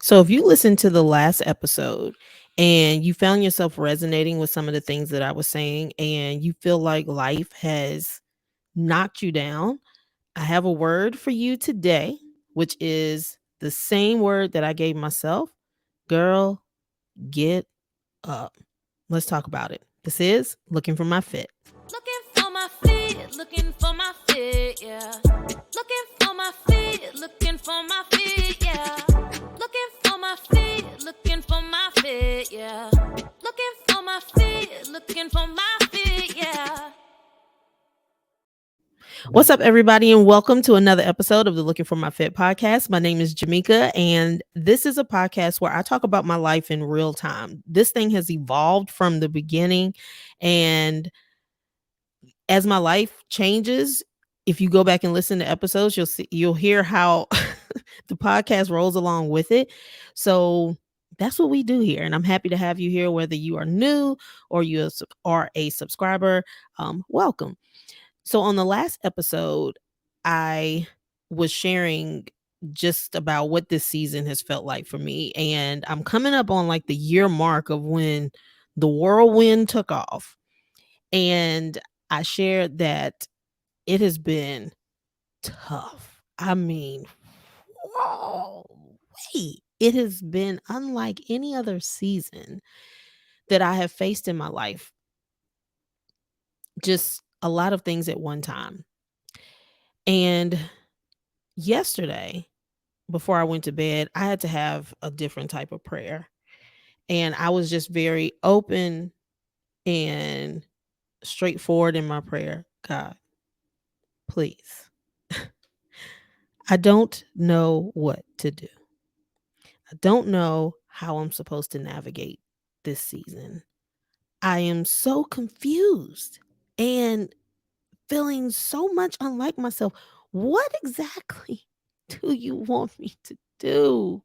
So, if you listened to the last episode and you found yourself resonating with some of the things that I was saying, and you feel like life has knocked you down, I have a word for you today, which is the same word that I gave myself. Girl, get up. Let's talk about it. This is Looking for My Fit. Looking for my feet, looking for my fit, yeah. Looking for my feet, looking for my feet, yeah. Looking for my feet, looking for my fit, yeah. Looking for my feet, looking for my fit, yeah. What's up, everybody, and welcome to another episode of the Looking for My Fit podcast. My name is Jamika, and this is a podcast where I talk about my life in real time. This thing has evolved from the beginning, and as my life changes, if you go back and listen to episodes, you'll hear how the podcast rolls along with it. So that's what we do here, and I'm happy to have you here, whether you are new or you are a subscriber. Welcome. So on the last episode, I was sharing just about what this season has felt like for me. And I'm coming up on like the year mark of when the whirlwind took off. And I shared that it has been tough. I mean, whoa, wait. It has been unlike any other season that I have faced in my life. Just a lot of things at one time. And yesterday, before I went to bed, I had to have a different type of prayer. And I was just very open and straightforward in my prayer. God, please. I don't know what to do. I don't know how I'm supposed to navigate this season. I am so confused and feeling so much unlike myself. What exactly do you want me to do?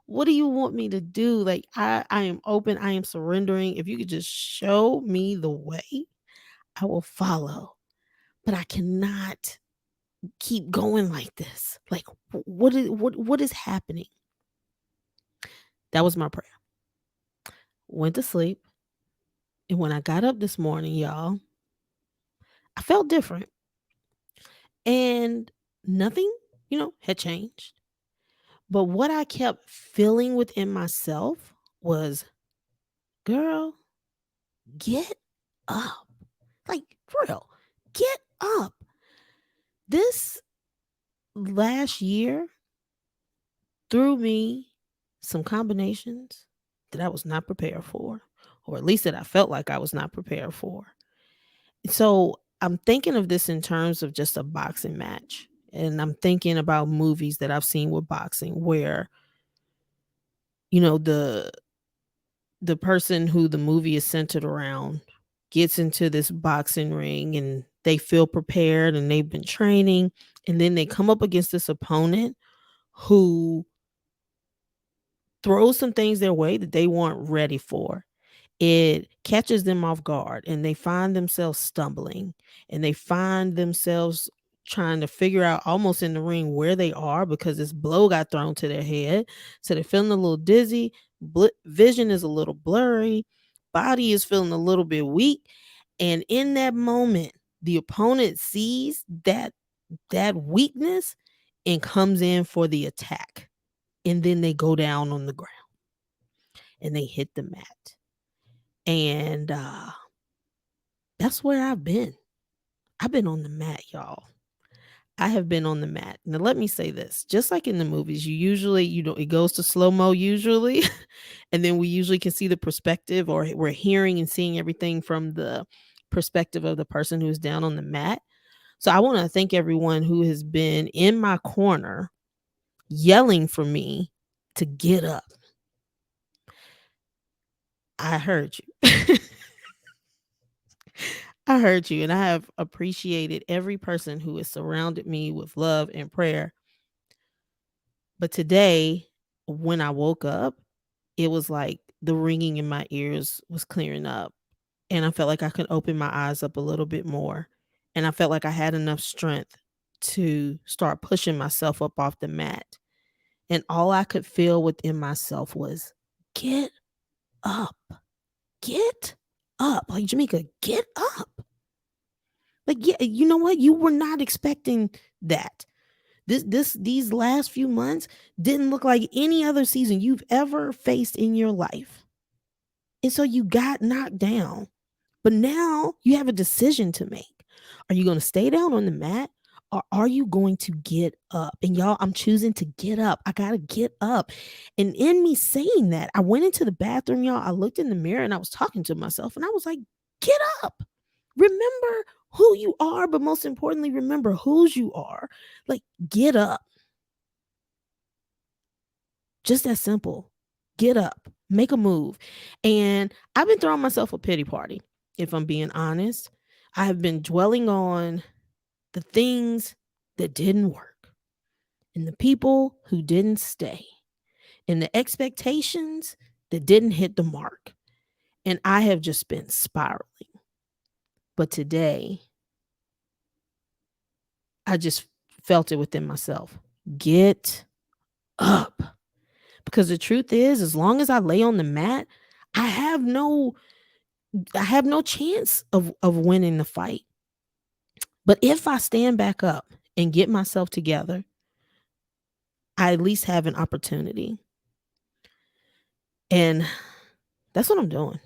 What do you want me to do? Like I am open, I am surrendering. If you could just show me the way, I will follow. But I cannot keep going like this. Like what is happening? That was my prayer. Went to sleep. And when I got up this morning, y'all, I felt different. And nothing, had changed. But what I kept feeling within myself was, girl, get up. Like, for real, get up. This last year threw me some combinations that I was not prepared for, or at least that I felt like I was not prepared for. So I'm thinking of this in terms of just a boxing match. And I'm thinking about movies that I've seen with boxing where, you know, the person who the movie is centered around gets into this boxing ring and they feel prepared and they've been training, and then they come up against this opponent who throws some things their way that they weren't ready for. It catches them off guard and they find themselves stumbling, and they find themselves trying to figure out almost in the ring where they are because this blow got thrown to their head. So they're feeling a little dizzy, vision is a little blurry, body is feeling a little bit weak. And in that moment, the opponent sees that weakness and comes in for the attack. And then they go down on the ground and they hit the mat. And that's where I've been. I've been on the mat, y'all. I have been on the mat. Now, let me say this. Just like in the movies, you usually, it goes to slow-mo usually. And then we usually can see the perspective, or we're hearing and seeing everything from the perspective of the person who's down on the mat. So I want to thank everyone who has been in my corner yelling for me to get up. I heard you. I heard you, and I have appreciated every person who has surrounded me with love and prayer. But today, when I woke up, it was like the ringing in my ears was clearing up, and I felt like I could open my eyes up a little bit more. And I felt like I had enough strength to start pushing myself up off the mat And all I could feel within myself was, get up, get up. Like, Jamaica, get up. Like, yeah, you know what? You were not expecting that. These last few months didn't look like any other season you've ever faced in your life. And so you got knocked down. But now you have a decision to make. Are you going to stay down on the mat, or are you going to get up? And y'all, I'm choosing to get up. I got to get up. And in me saying that, I went into the bathroom, y'all. I looked in the mirror and I was talking to myself and I was like, get up. Remember who you are, but most importantly, remember whose you are. Like, get up. Just that simple. Get up, make a move. And I've been throwing myself a pity party, if I'm being honest. I have been dwelling on the things that didn't work and the people who didn't stay and the expectations that didn't hit the mark. And I have just been spiraling. But today, I just felt it within myself. Get up. Because the truth is, as long as I lay on the mat, I have no I have no chance of winning the fight. But if I stand back up and get myself together, I at least have an opportunity. And that's what I'm doing.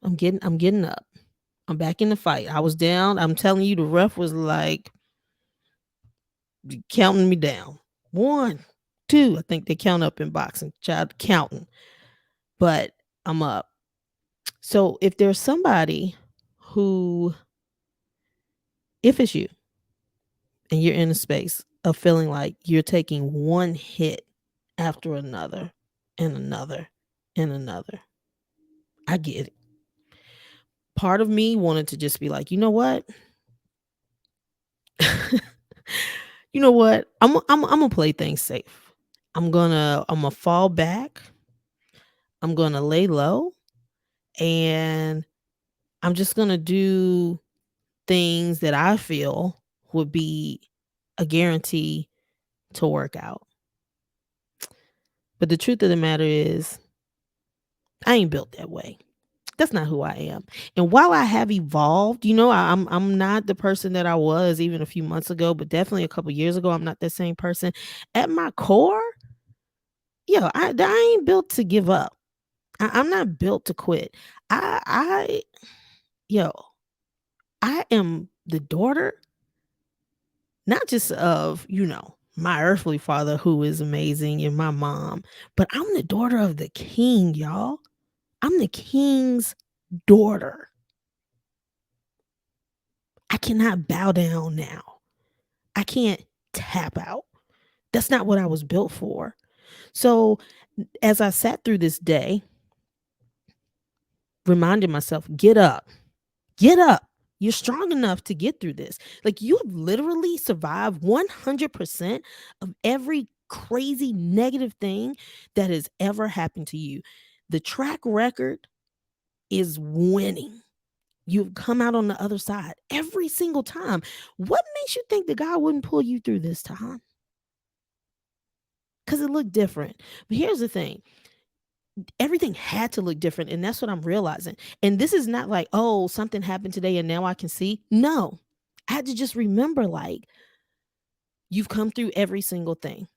I'm getting up. I'm back in the fight. I was down. I'm telling you, the ref was like counting me down. 1, 2. I think they count up in boxing. Child counting. But I'm up. So if there's somebody who, if it's you and you're in a space of feeling like you're taking one hit after another and another and another, I get it. Part of me wanted to just be like, you know what? You know what? I'm gonna play things safe. I'm gonna fall back. I'm gonna lay low, and I'm just gonna do things that I feel would be a guarantee to work out. But the truth of the matter is, I ain't built that way. That's not who I am. And while I have evolved, I'm not the person that I was even a few months ago, but definitely a couple years ago, I'm not that same person. At my core, I ain't built to give up. I'm not built to quit. I yo, I am the daughter, not just of, my earthly father who is amazing and my mom, but I'm the daughter of the king, y'all. I'm the king's daughter. I cannot bow down now. I can't tap out. That's not what I was built for. So, as I sat through this day, reminding myself, get up, get up. You're strong enough to get through this. Like, you have literally survived 100% of every crazy negative thing that has ever happened to you. The track record is winning. You've come out on the other side every single time. What makes you think that God wouldn't pull you through this time? Because it looked different. But here's the thing. Everything had to look different, and that's what I'm realizing. And this is not like, oh, something happened today and now I can see. No. I had to just remember, like, you've come through every single thing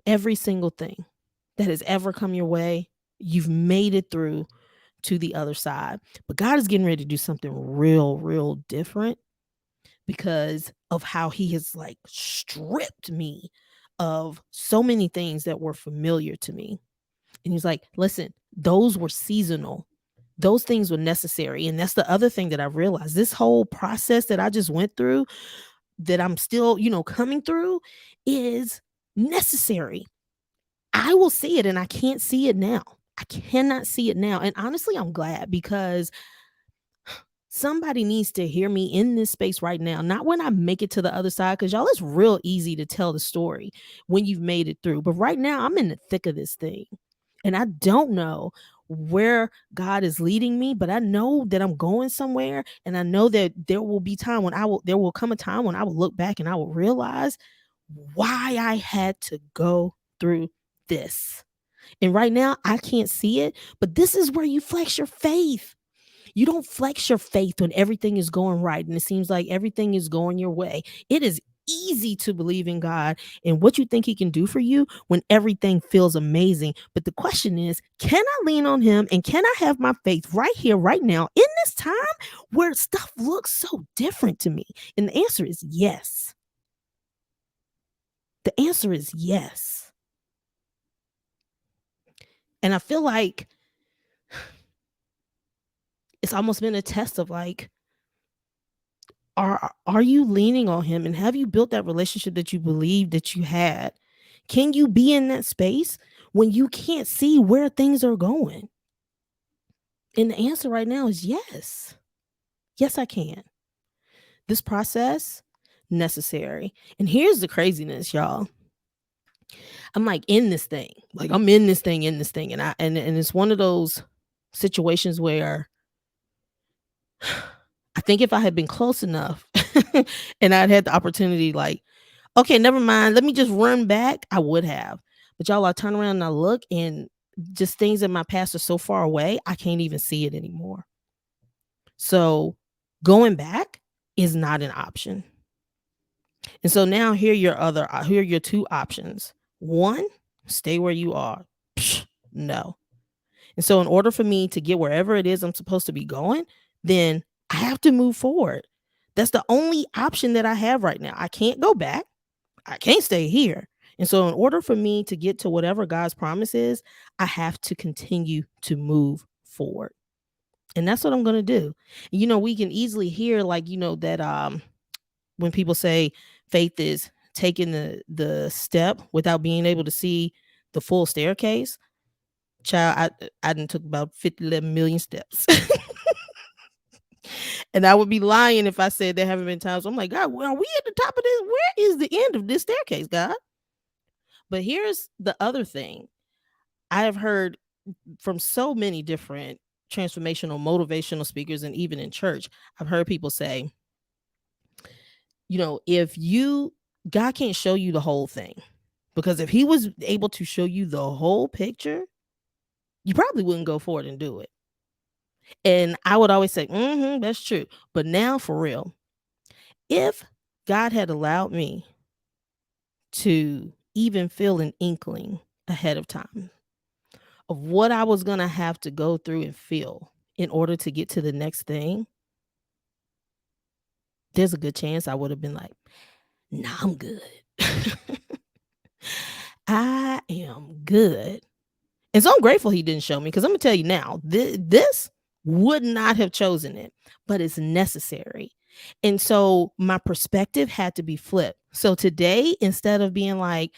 that has ever come your way. You've made it through to the other side. But God is getting ready to do something real, real different because of how he has like stripped me of so many things that were familiar to me. And he's like, listen, those were seasonal. Those things were necessary. And that's the other thing that I realized. This whole process that I just went through, that I'm still, coming through, is necessary. I will see it and I can't see it now. I cannot see it now. And honestly, I'm glad because somebody needs to hear me in this space right now. Not when I make it to the other side, because y'all, it's real easy to tell the story when you've made it through. But right now, I'm in the thick of this thing. And I don't know where God is leading me, but I know that I'm going somewhere. And I know that there will come a time when I will look back and I will realize why I had to go through this. And right now, I can't see it, but this is where you flex your faith. You don't flex your faith when everything is going right and it seems like everything is going your way. It is easy to believe in God and what you think He can do for you when everything feels amazing. But the question is, can I lean on Him and can I have my faith right here, right now, in this time where stuff looks so different to me? And the answer is yes. The answer is yes. And I feel like it's almost been a test of like, are you leaning on Him and have you built that relationship that you believe that you had? Can you be in that space when you can't see where things are going? And the answer right now is yes. Yes, I can. This process necessary. And here's the craziness, y'all. I'm like in this thing. Like I'm in this thing and and it's one of those situations where I think if I had been close enough and I'd had the opportunity, like, okay, never mind, let me just run back, I would have. But y'all, I turn around and I look and just things in my past are so far away, I can't even see it anymore. So going back is not an option. And so now here are your two options. One, stay where you are. Psh, no. And so in order for me to get wherever it is I'm supposed to be going, then I have to move forward. That's the only option that I have right now. I can't go back. I can't stay here. And so in order for me to get to whatever God's promise is, I have to continue to move forward. And that's what I'm going to do. We can easily hear like, that when people say faith is taking the step without being able to see the full staircase. Child, I done took about 11 million steps. And I would be lying if I said there haven't been times I'm like, God, well, are we at the top of this? Where is the end of this staircase, God? But here's the other thing. I have heard from so many different transformational, motivational speakers, and even in church, I've heard people say, if God can't show you the whole thing, because if He was able to show you the whole picture, you probably wouldn't go forward and do it. And I would always say, that's true. But now for real, if God had allowed me to even feel an inkling ahead of time of what I was going to have to go through and feel in order to get to the next thing, there's a good chance I would have been like, nah, I'm good. I am good. And so I'm grateful He didn't show me, because I'm going to tell you now, this would not have chosen it, but it's necessary. And so my perspective had to be flipped. So today, instead of being like,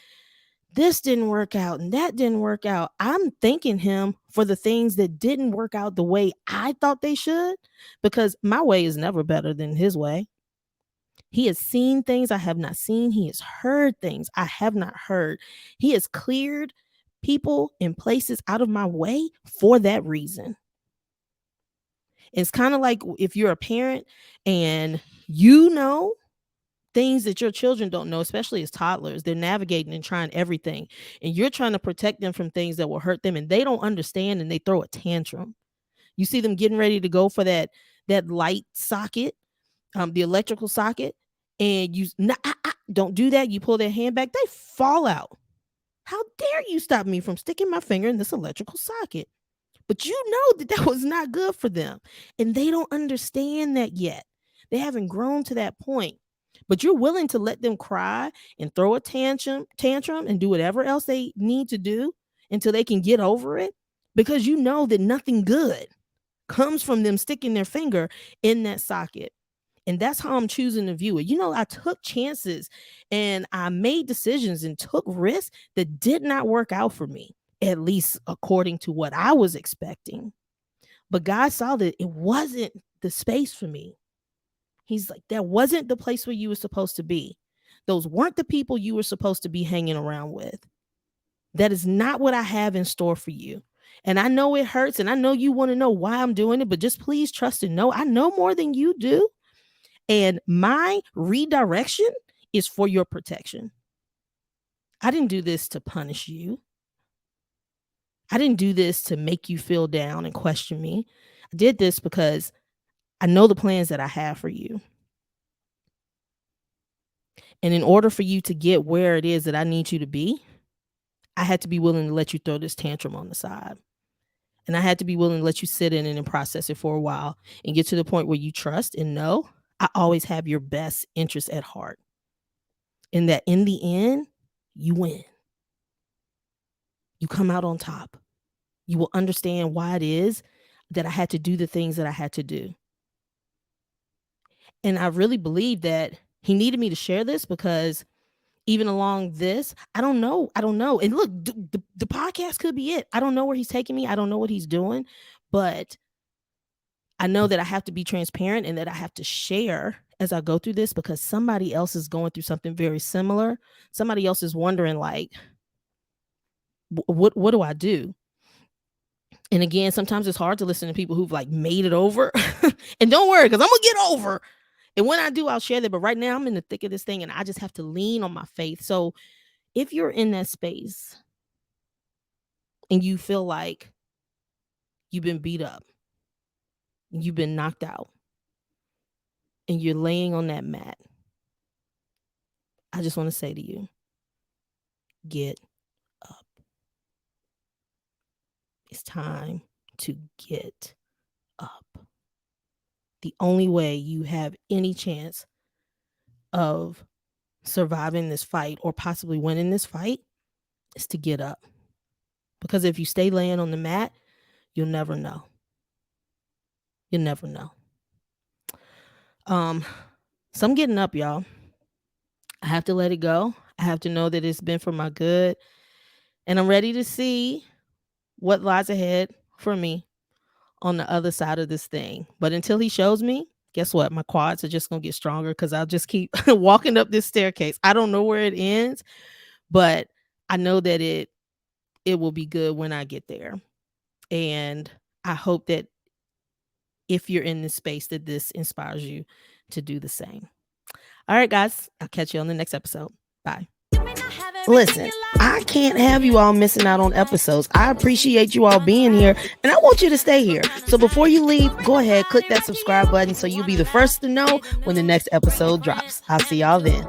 this didn't work out and that didn't work out, I'm thanking Him for the things that didn't work out the way I thought they should, because my way is never better than His way. He has seen things I have not seen. He has heard things I have not heard. He has cleared people and places out of my way for that reason. It's kind of like if you're a parent and things that your children don't know, especially as toddlers, they're navigating and trying everything, and you're trying to protect them from things that will hurt them, and they don't understand and they throw a tantrum. You see them getting ready to go for that light socket, the electrical socket, and don't do that. You pull their hand back, they fall out. How dare you stop me from sticking my finger in this electrical socket? But you know that was not good for them. And they don't understand that yet. They haven't grown to that point. But you're willing to let them cry and throw a tantrum and do whatever else they need to do until they can get over it, because you know that nothing good comes from them sticking their finger in that socket. And that's how I'm choosing to view it. I took chances and I made decisions and took risks that did not work out for me, at least according to what I was expecting. But God saw that it wasn't the space for me. He's like, that wasn't the place where you were supposed to be. Those weren't the people you were supposed to be hanging around with. That is not what I have in store for you. And I know it hurts, and I know you want to know why I'm doing it, but just please trust and know I know more than you do. And my redirection is for your protection. I didn't do this to punish you. I didn't do this to make you feel down and question me. I did this because I know the plans that I have for you. And in order for you to get where it is that I need you to be, I had to be willing to let you throw this tantrum on the side. And I had to be willing to let you sit in it and process it for a while and get to the point where you trust and know I always have your best interest at heart. And that in the end, you win. You come out on top. You will understand why it is that I had to do the things that I had to do. And I really believe that he needed me to share this because even along this, I don't know. And look, the podcast could be it. I don't know where he's taking me. I don't know what he's doing, but I know that I have to be transparent and that I have to share as I go through this because somebody else is going through something very similar. Somebody else is wondering, like, what do I do? And again, sometimes it's hard to listen to people who've like made it over. And don't worry, because I'm gonna get over. And when I do, I'll share that. But right now I'm in the thick of this thing and I just have to lean on my faith. So if you're in that space and you feel like you've been beat up, you've been knocked out, and you're laying on that mat, I just want to say to you, get up. It's time to get up. The only way you have any chance of surviving this fight or possibly winning this fight is to get up. Because if you stay laying on the mat, you'll never know. You'll never know. So I'm getting up, y'all. I have to let it go. I have to know that it's been for my good. And I'm ready to see what lies ahead for me on the other side of this thing. But until he shows me, guess what? My quads are just going to get stronger because I'll just keep walking up this staircase. I don't know where it ends, but I know that it will be good when I get there. And I hope that if you're in this space, that this inspires you to do the same. All right, guys, I'll catch you on the next episode. Bye. Listen, I can't have you all missing out on episodes. I appreciate you all being here, and I want you to stay here. So before you leave, go ahead, click that subscribe button so you'll be the first to know when the next episode drops. I'll see y'all then.